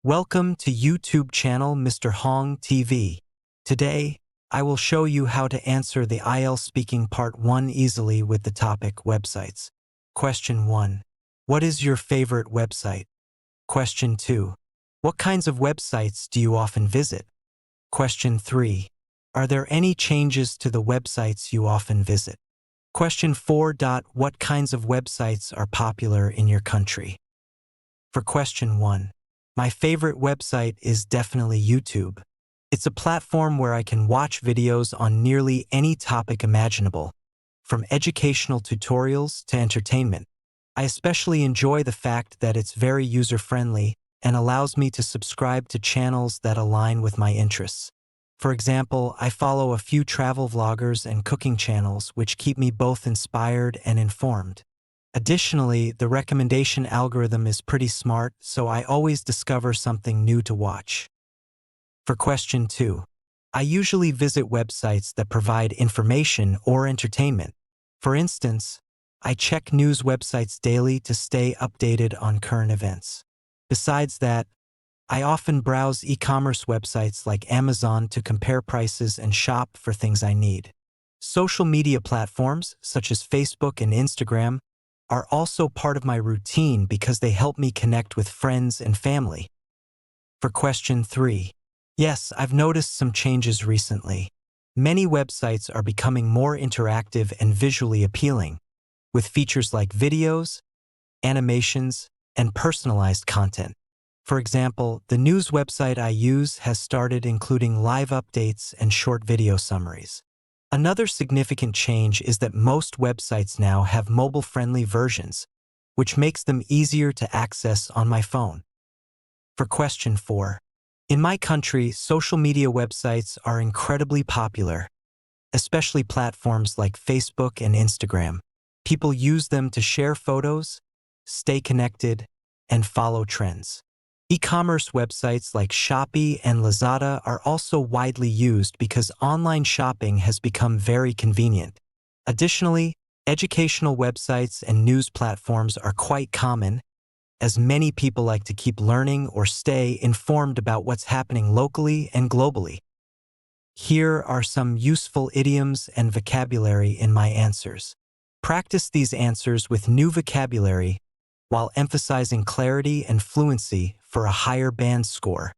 Welcome to YouTube channel Mr. Hong TV. Today, I will show you how to answer the Ielts speaking part 1 easily with the topic websites. Question 1. What is your favorite website? Question 2. What kinds of websites do you often visit? Question 3. Are there any changes to the websites you often visit? Question 4. What kinds of websites are popular in your country? For question 1. My favorite website is definitely YouTube. It's a platform where I can watch videos on nearly any topic imaginable, from educational tutorials to entertainment. I especially enjoy the fact that it's very user-friendly and allows me to subscribe to channels that align with my interests. For example, I follow a few travel vloggers and cooking channels which keep me both inspired and informed. Additionally, the recommendation algorithm is pretty smart, so I always discover something new to watch. For question 2, I usually visit websites that provide information or entertainment. For instance, I check news websites daily to stay updated on current events. Besides that, I often browse e-commerce websites like Amazon to compare prices and shop for things I need. Social media platforms, such as Facebook and Instagram, are also part of my routine because they help me connect with friends and family. For question 3, yes, I've noticed some changes recently. Many websites are becoming more interactive and visually appealing, with features like videos, animations, and personalized content. For example, the news website I use has started including live updates and short video summaries. Another significant change is that most websites now have mobile-friendly versions, which makes them easier to access on my phone. For question 4, in my country, social media websites are incredibly popular, especially platforms like Facebook and Instagram. People use them to share photos, stay connected, and follow trends. E-commerce websites like Shopee and Lazada are also widely used because online shopping has become very convenient. Additionally, educational websites and news platforms are quite common, as many people like to keep learning or stay informed about what's happening locally and globally. Here are some useful idioms and vocabulary in my answers. Practice these answers with new vocabulary while emphasizing clarity and fluency for a higher band score.